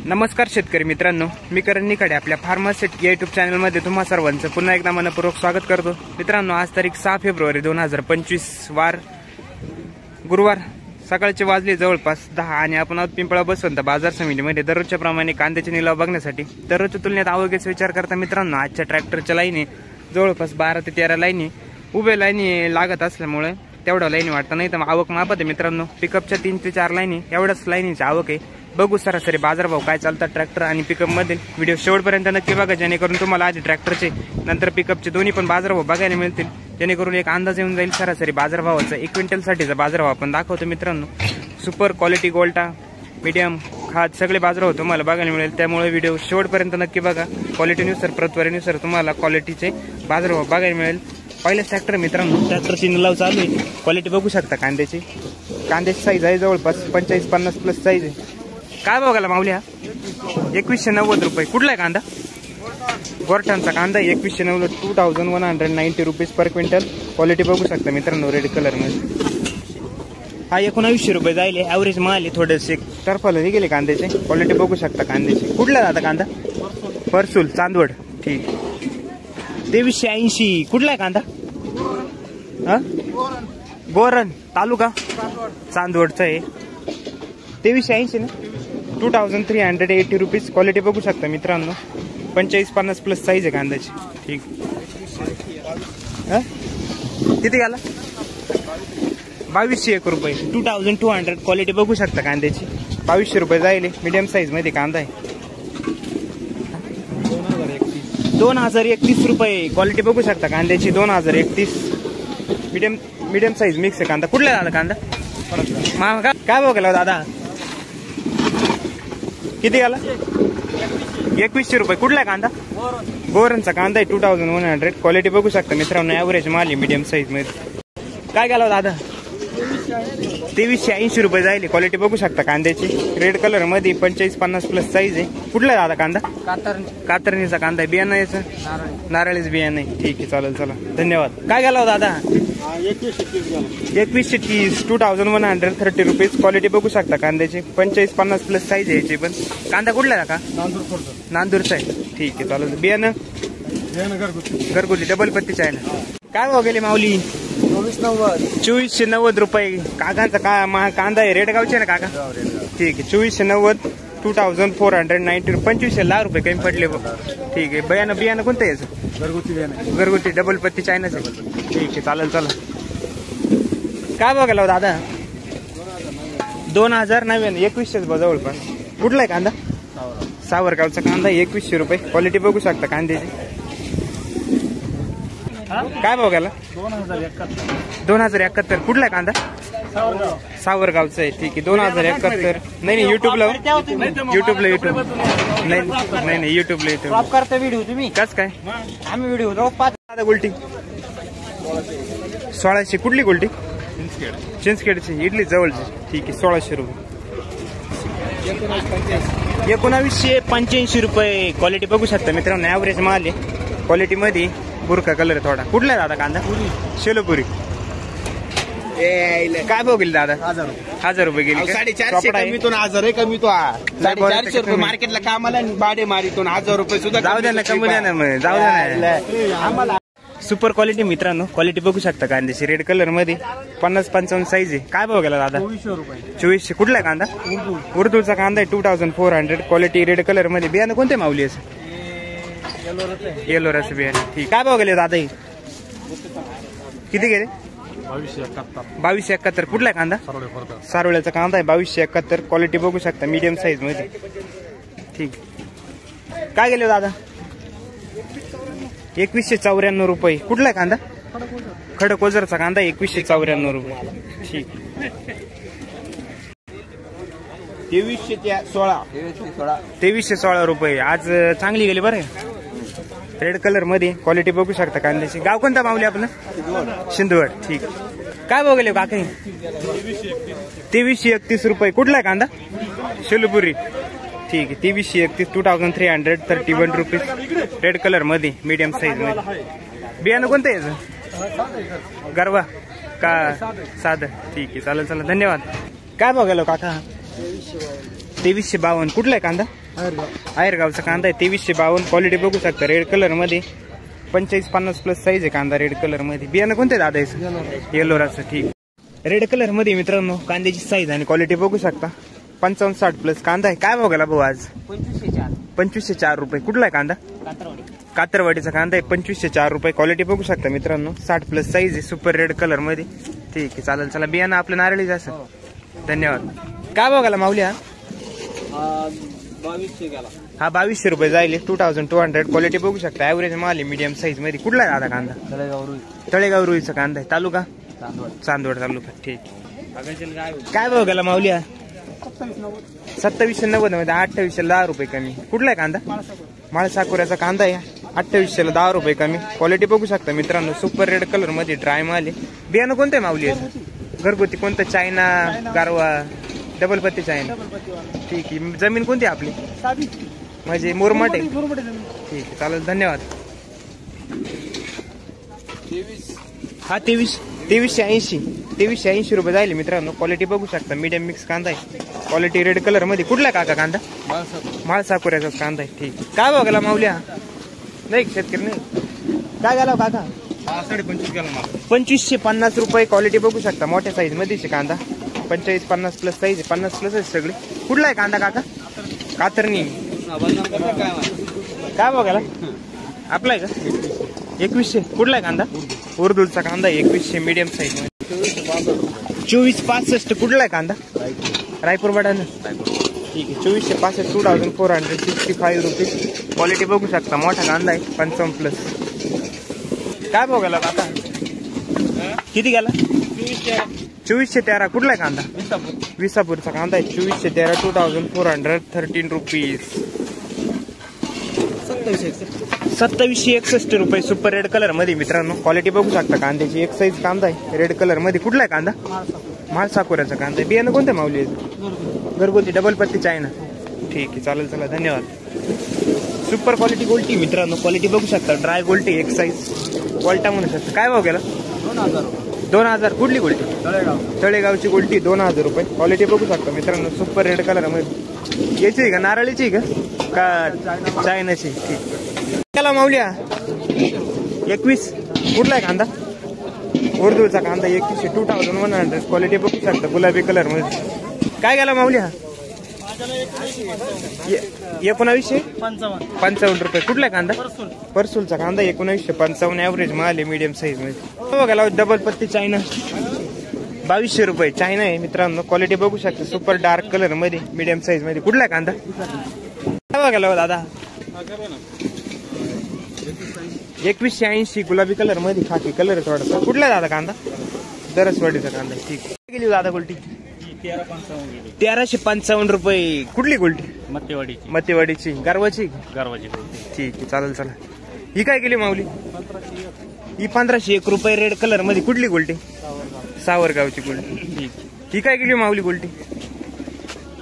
नमस्कार शेतकरी मित्रांनो, मी करण निकडे आपल्या फार्मासिट या यूट्यूब चॅनलमध्ये तुम्हा सर्वांचं पुन्हा एकदा मनपूर्वक स्वागत करतो। मित्रांनो, आज तारीख 6 फेब्रुवारी 2025 वार गुरुवार सकाळचे वाजले जवळपास 10 आणि आपण आहोत पिंपळा बसवंत बाजार समितीमध्ये दररोजच्या प्रमाणे कांद्याचे निलाव बघण्यासाठी। दररोजच्या तुलनेत आवकेचा विचार करता मित्रांनो, आजच्या ट्रॅक्टरच्या लाईनी जवळपास 12 ते 13 लाईनी उभे लाईनी लागत असल्यामुळे तेवढा लाईनी वाटतं नाही तर आवक मापत आहे मित्रांनो। पिकअपच्या 3 ते 4 लाईनी एवढाच लाईनीची आवक आहे। बघू सरासरी बाजारभाव काय चालतात ट्रॅक्टर आणि पिकअप मध्ये। व्हिडिओ शेवटपर्यंत नक्की बघा, जेणेकरून तुम्हाला आधी ट्रॅक्टरचे नंतर पिकअपचे दोन्ही पण बाजारभाव बघायला मिळतील, जेणेकरून एक अंदाज येऊन जाईल सरासरी बाजारभावाचा। 1 क्विंटल साठीचा बाजारभाव आपण दाखवतो मित्रांनो। सुपर क्वालिटी गोल्टा मीडियम खाद सगळे बाजारभाव तुम्हाला बघायला मिळेल, त्यामुळे व्हिडिओ शेवटपर्यंत नक्की बघा। क्वालिटीनुसार प्रतवारीनुसार तुम्हाला क्वालिटीचे बाजारभाव बघायला मिळेल। पहिलेच ट्रॅक्टर मित्रांनो, ट्रॅक्टरची निलाव चालू आहे। क्वालिटी बघू शकता कांद्याची साईज आहे जवळपास 45-50 प्लस साईज आहे। काय बघायला माऊली हा 2190 रुपये। कुठला आहे कांदा? गोरठांचा कांदा 2190 2190 रुपीज पर क्विंटल। क्वालिटी बघू शकता मित्रांनो, रेड कलर मध्ये हा 1900 रुपये जाईल। ॲव्हरेज माल आहे, थोडेसे टर्फाला गेले कांद्याचे। क्वालिटी बघू शकता कांद्याची। कुठला जाता कांदा? परसूल चांदवड, ठीक 2380। कुठला आहे कांदा? हा बोरन तालुका चांदवडचा आहे। 2380 ना, 2380 रुपीज। क्वालिटी बघू शकता मित्रांनो, 45-50 प्लस साईज आहे कांद्याची, ठीक। किती गेला? 2201 रुपये 2200। क्वालिटी बघू शकता कांद्याची 2200 रुपये जाईल। मीडियम साईज मध्ये कांदा आहे। 2031 रुपये। क्वालिटी बघू शकता कांद्याची 2031। मीडियम साईज मिक्स आहे कांदा। कुठला दादा कांदा? काय भाव गेला दादा? किती गेला? 2100 रुपये। कुठला कांदा? बोरनचा कांदा आहे 2100। क्वालिटी बघू शकता मित्रांनो, ॲव्हरेज माल आहे मीडियम साईज मध्ये। काय गेला दादा? 2380 रुपये जाईल। क्वालिटी बघू शकता कांद्याची रेड कलर मध्ये 45-50 प्लस साईज आहे। कुठला दादा कांदा? कातरणीचा कांदा आहे। बियाणं याचं नारळीच बियाणं आहे, ठीक आहे चालेल, चला धन्यवाद। काय गेला दादा? 2130 2130 रुपीज। क्वालिटी बघू शकता कांद्याची 45-50 प्लस साईज आहे याची पण। कांदा कुठला आहे का? नांदूरचा आहे, ठीक आहे चालेल। बियाणं घरगुती डबल पत्तीचा आहे ना। काय भाव गेले माऊली? 2490 रुपये। काकांचा कांदा आहे रेडगावचे ना काका, ठीक आहे 2490 2490 2500 लाख रुपये कमी पडले बघ, ठीक आहे। बियाणं कोणतं आहे याचं? घरगुती डबल पत्ती चायनाच आहे, ठीक आहे चालेल चला। काय बघायला दादा? 2099 2100 जवळपास। कुठला आहे कांदा? सावरगावचा कांदा 2100 रुपये। क्वालिटी बघू शकता कांद्याची। काय भाव गेला? 2071। कुठला आहे कांदा? सावरगावचा आहे, ठीक आहे 2071। नाही युट्यूबला नाही युट्यूबला करता व्हिडिओ तुम्ही कस काय? आम्ही व्हिडिओ 5 गोल्टी 1600। कुठली गोल्टी? चिंचखेडची इडली जवळची, ठीक आहे 1600 रुपये। 1985 रुपये। क्वालिटी बघू शकता मित्रांनो, ॲव्हरेज माल आहे। क्वालिटी मध्ये बुरका कलर थोडा। कुठला आहे दादा कांदा? शेलोपुरी। काय भाव गेली दादा? 1000 रुपये गेली। 450 कमीतून 1000 कमी तो 450 रुपये मार्केटला कामाला भाडे मारितून 1000 रुपये सुद्धा जाऊ द्या ना, कमी द्या ना, मग जाऊ द्या ना आम्हाला। सुपर क्वालिटी मित्रांनो, क्वालिटी बघू शकता कांद्याची रेड कलर मध्ये 50-55 साईज आहे। काय भाव गेला दादा? 2400। कुठला आहे कांदा? उर्दूचा कांदा आहे 2400। क्वालिटी रेड कलर मध्ये। बियाणं कोणते माऊली असं? येलो रस बियाणे, ठीक। काय भाव गेले दादा? किती गेले? 2271। कुठला आहे कांदा? सारोळ्याचा कांदा आहे 2271। क्वालिटी बघू शकता मीडियम साईज मध्ये, ठीक। काय गेले दादा? 2194 रुपये। कुठला आहे कांदा? खडकोजरचा कांदा 2194 रुपये, ठीक। 2316 रुपये। आज चांगली गेली बरं रेड कलर मध्ये। क्वालिटी बघू शकता कांद्याची। गाव कोणता माऊली आपलं? शिंदवड, ठीक। काय भाव गेले काका? 2331 रुपये। कुठला आहे कांदा? शेलोपुरी, ठीक आहे 2331 2331 रुपीज। रेड कलर मध्ये मीडियम साईज मध्ये। बियाणं कोणतं याचं? गरवा का साधं, ठीक आहे चालेल चला धन्यवाद। काय भाव गेलो काका? 2352। कुठला आहे कांदा? आहेरगावचा कांदा आहे 2352. क्वालिटी बघू शकता रेड कलर मध्ये 45-50 प्लस साईज आहे कांदा रेड कलर मध्ये. बियाणं कोणते दादा याचं? येलोराचं. ठीक. रेड कलर मध्ये मित्रांनो कांद्याची साईज आणि क्वालिटी बघू शकता 55-60 प्लस कांदा आहे. काय भाव गेला भाऊ आज? 2504 रुपये. कुठला आहे कांदा? कातरवाडीचा कांदा आहे 2504 रुपये. क्वालिटी बघू शकता मित्रांनो 60 प्लस साईज आहे सुपर रेड कलर मध्ये. ठीक आहे चालेल. चला बियाणं आपलं नारळीच असं. धन्यवाद. काय भाव गेला माऊली? हा 2200 रुपये जाईल. 2200. क्वालिटी बघू शकता ॲव्हरेज माल आहे मीडियम साईज मध्ये. कुठला आहे दादा कांदा? तळेगाव रुईचा कांदा आहे. तालुका चांदवड तालुका. ठीक. काय भाव गेला माऊली? 2790 मध्ये 2810 रुपये कमी. कुठला आहे कांदा? माळसाकुऱ्याचा कांदा आहे 2810 रुपये कमी. क्वालिटी बघू शकता मित्रांनो सुपर रेड कलर मध्ये ड्राय माल आहे. बियाणं कोणतं आहे माऊली? घरगुती कोणतं? चायना गारवा डबल पत्ती चायना. ठीक आहे. जमीन कोणती आपली? म्हणजे मुरमाड आहे. ठीक आहे चालेल. धन्यवाद. हा 2380 रुपये जाईल मित्रांनो. क्वालिटी बघू शकता मीडियम मिक्स कांदा आहे. क्वालिटी रेड कलर मध्ये. कुठला काका कांदा? माळसाकुऱ्याचा कांदा आहे. ठीक. काय भाव गेला माऊल्या? नाही शेतकरी नाही. काय गेला काका? 2550 रुपये. क्वालिटी बघू शकता मोठ्या साईज मध्ये कांदा 45-50 प्लस साईज 50 प्लस आहे सगळी. कुठला आहे कांदा काका? कातरणी. काय भाव गेला? आपला आहे का? 2100. कुठला आहे कांदा? उर्दूचा कांदा 2100 मीडियम साईज मध्ये. 2465. कुठला आहे कांदा? रायपूर बडाना. ठीक आहे 2465. 2465 रुपये. क्वालिटी बघू शकता मोठा कांदा आहे 55 प्लस. काय भाव गेला काका? किती गेला? 2413. कुठला आहे कांदा? विसापूरचा कांदा आहे 2413. 2413 रुपीज. 2761 रुपये सुपर रेड कलर मध्ये मित्रांनो. क्वालिटी बघू शकता कांद्याची एक साईज कांदा आहे रेड कलर मध्ये. कुठला आहे कांदा? माळसाकुऱ्याचा कांदा आहे. बियाणं कोणते माऊली? घरगुती डबल पत्ती चायना. ठीक आहे चालेल. चला धन्यवाद. सुपर क्वालिटी गोल्टी मित्रांनो. क्वालिटी बघू शकता ड्राय गोल्टी एक साईज गोल्टा म्हणू शकता. काय भाव गेला? 2000. कुठली गोल्टी? तळेगावची गोल्टी 2000 रुपये. क्वालिटी बघू शकता मित्रांनो सुपर रेड कलर मध्ये. याची आहे का नारळीची का चायनाची? ठीक. केला माऊल्या 21. कुठला आहे कांदा? उर्दूचा कांदा 2100. 2100. क्वालिटी बघू शकता गुलाबी कलर मध्ये. काय गेला माऊल्या? 1955 रुपये. कुठला आहे कांदा? परसूलचा कांदा 1955. ॲव्हरेज माल आहे मीडियम साईज मध्ये. बघा डबल पत्ती चायना 2200 रुपये. चायना आहे मित्रांनो. क्वालिटी बघू शकता सुपर डार्क कलर मध्ये मीडियम साईज मध्ये. कुठला आहे कांदा? बघा दादा 2180 गुलाबी कलर मध्ये खाकी कलर थोडासा. कुठला आहे दादा कांदा? दरसवाडीचा कांदा. ठीक. गेली दादा गोल्टी 1355 रुपये. कुठली गोल्टी? मत्तेवाडीची. गारवाची. ठीक आहे चालेल. चला ही काय केली माऊली? ही 1501 रुपये रेड कलर मध्ये. कुठली गोल्टी? सावरगावची गोल्टी. ठीक. ही काय केली माऊली गोल्टी?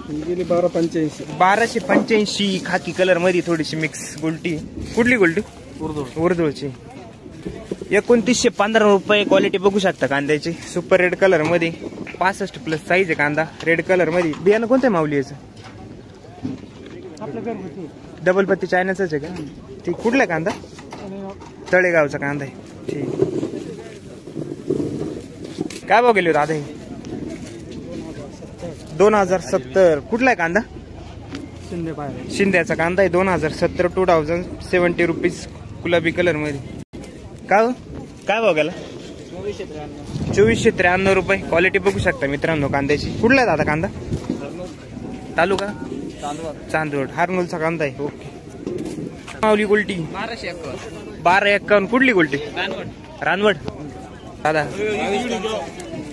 1285 खाकी कलर मध्ये थोडीशी मिक्स गोल्टी. कुठली गोल्टी? उर्दूची. 2915 रुपये. क्वालिटी बघू शकता कांद्याची सुपर रेड कलर मध्ये 65 प्लस साईज आहे कांदा रेड कलर मध्ये. बियाणं कोणतं माऊली याचं? डबल पत्ती चायनाच आहे का? ठीक. कुठला कांदा? तळेगावचा कांदा आहे. ठीक. काय भाव गेले दादा? 2070. कुठला आहे कांदा? शिंद्याचा कांदा आहे 2070. 2070 रुपीज गुलाबी कलर मध्ये. काय भाव गेला? 2493 रुपये. क्वालिटी बघू शकता मित्रांनो कांद्याची. कुठला आहे दादा कांदा? तालुका चांदवड. हारनूलचा कांदा आहे. ओके. माऊली गोल्टी 1251. कुठली गोल्टी? रानवड. दादा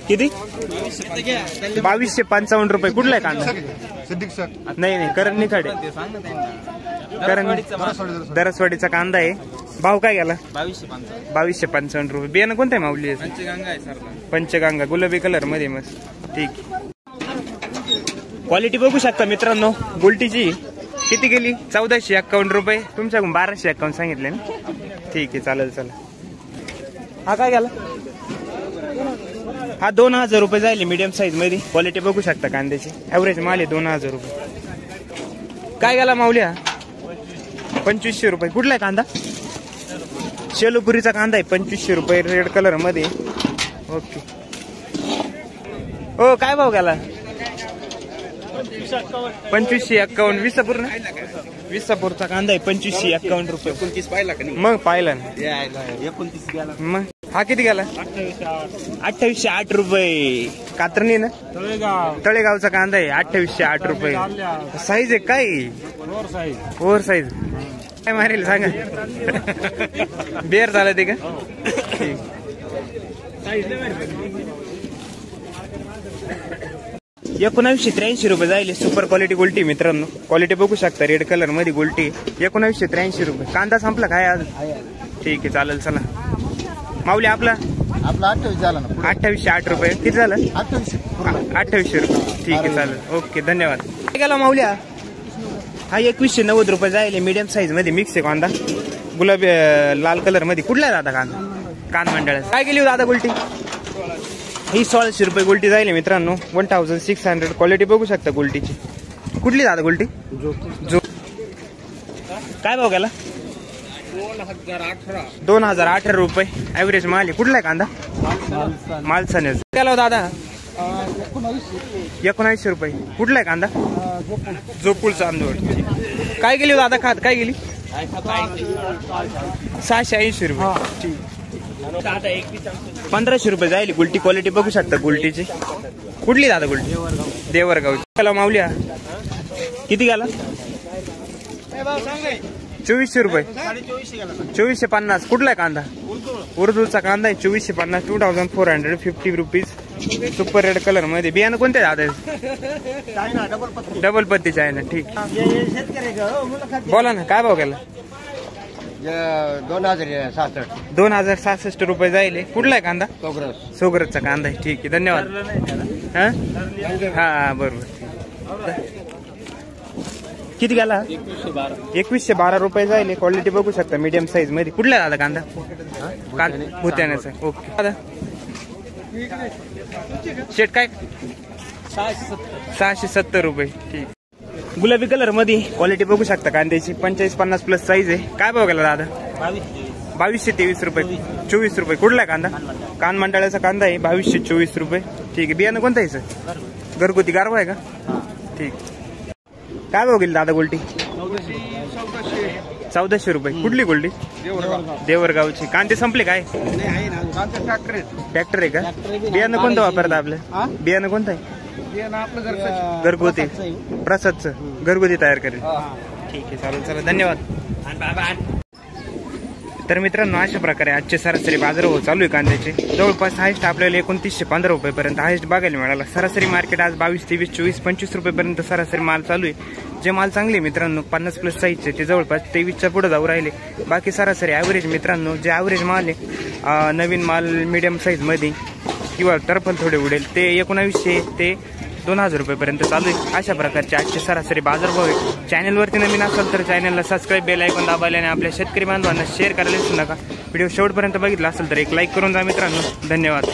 किती? 2255 रुपये. कुठला आहे कांदा? नाही करण निखाडे. दरसवाडीचा कांदा आहे. भाव काय गेला? 2255 रुपये. बियाणं कोणतं आहे माऊली? पंचगंगा गुलाबी कलर मध्ये मस्त. ठीक. क्वालिटी बघू शकता मित्रांनो गोल्टीची. किती गेली? 1451 रुपये. तुमच्याकडून 1251 सांगितले ना? ठीक आहे चालेल. चला हा काय गेला? हा 2000 रुपये जाईल मीडियम साईज मध्ये. क्वालिटी बघू शकता कांद्याची ॲव्हरेज माल आहे 2000 रुपये. काय गेला माऊल्या? 2500 रुपये. कुठला आहे कांदा? शेलोपुरीचा कांदा आहे 2500 रुपये रेड कलर मध्ये. ओके. हो काय भाव गेला? 2551. विसापूर ना? विसापूरचा कांदा आहे 2551 रुपये. 29 पाहिला का नाही? मग पाहिलं ना. 29 गेला. मग हा किती गेला? 2808 रुपये. कात्रणी ना? तळेगावचा कांदा आहे 2808 रुपये. साईज आहे काय? Over size. काय मारेल सांगा. बेर झालं ते का? ठीक. 1983 रुपये जाईल. सुपर क्वालिटी गोल्टी मित्रांनो. क्वालिटी बघू शकता रेड कलर मध्ये गोल्टी. 1983 रुपये. कांदा संपला काय आज? ठीक आहे चालेल. चला माऊली आपला 28 झाला ना. 2808 रुपये. किती झालं? 2800 रुपये. ठीक आहे चालेल. ओके धन्यवाद. काय गेला माऊल्या? हा 2190 रुपये जाईल. मीडियम साईज मध्ये मिक्स आहे कांदा. गुलाबी लाल कलर मध्ये. कुठला आहे दादा कांदा? कान मंडळ. काय गेली दादा गोल्टी? ही 1600 रुपये गोल्टी जाईल मित्रांनो. 1600. क्वालिटी बघू शकता गोल्टीची. कुठली दादा गोल्टी? जो काय भाव गेला? 2018 रुपये ऍव्हरेज माल आहे. कुठला आहे कांदा? मालसाने. गेला दादा 1900 रुपये. कुठला आहे कांदा? जोपूळ चांदोड. काय गेली दादा खात? काय गेली? 680 रुपये. 1500 रुपये जाईल गुलटी. क्वालिटी बघू शकता गुलटीची. कुठली दादा गुलटी? देवरगाव. गेला माऊल्या किती गेला? 2400 रुपये. 2450. कुठला आहे कांदा? उर्दूचा कांदा आहे 2450. 2450 रुपीज. सुपर रेड कलर मध्ये. बियाणं कोणते दादा? डबल पत्तीचे आहे ना. ठीक. बोला ना काय भाव गेला? 2066 रुपये जाईल. कुठला आहे कांदा? सोगरसचा कांदा आहे. ठीक आहे धन्यवाद. हा बरोबर. किती गेला? 2112 रुपये जाईल. क्वालिटी बघू शकता मीडियम साईज मध्ये. कुठला आहे दादा कांदा? भुत्याण्याचा. ओके दादा. शेट काय? 670 रुपये. ठीक. गुलाबी कलर मध्ये क्वालिटी बघू शकता कांद्याची. 45-50 प्लस साईज आहे. काय भाव गेला दादा? 2223 रुपये. 24 रुपये. कुठला आहे कांदा? कान मंडळाचा कांदा आहे 2224 रुपये. ठीक आहे. बियाणं कोणतं आहे सर? घरगुती गारवा आहे का? ठीक. काय भाव गेली दादा गोल्टी? 1400 रुपये. कुठली गोल्टी? देवरगावची. कांदे संपले काय? ट्रॅक्टर आहे का? बियाणं कोणतं वापरता आपलं? बियाणं कोणतं आहे? घरगुती. प्रसादचं घरगुती तयार करेल. ठीक आहे चालेल. चला धन्यवाद. तर मित्रांनो अशा प्रकारे आजचे सरासरी बाजारभाव चालू आहे कांद्याचे. जवळपास हायस्ट आपल्याला 2915 रुपयेपर्यंत हायस्ट बघायला मिळाला. सरासरी मार्केट आज 22, 23, 24, 25 रुपयेपर्यंत सरासरी माल चालू आहे. जे माल चांगले मित्रांनो 50 प्लस साईजचे ते जवळपास 23च्या पुढे जाऊ राहिले. बाकी सरासरी ॲव्हरेज मित्रांनो जे ॲव्हरेज माल आहे नवीन माल मीडियम साईजमध्ये किंवा टर्फल थोडे उडेल ते 1900 ते 2000 रुपयेपर्यंत चालू आहे. अशा प्रकारचे आजचे सरासरी बाजारभाव आहे. चॅनलवरती नवीन असाल तर चॅनलला सबस्क्राईब बेल आयकॉन दाबायला आणि आपल्या शेतकरी बांधवांना शेअर करायला विसरू नका. व्हिडिओ शेवटपर्यंत बघितला असेल तर एक लाईक करून जा मित्रांनो. धन्यवाद.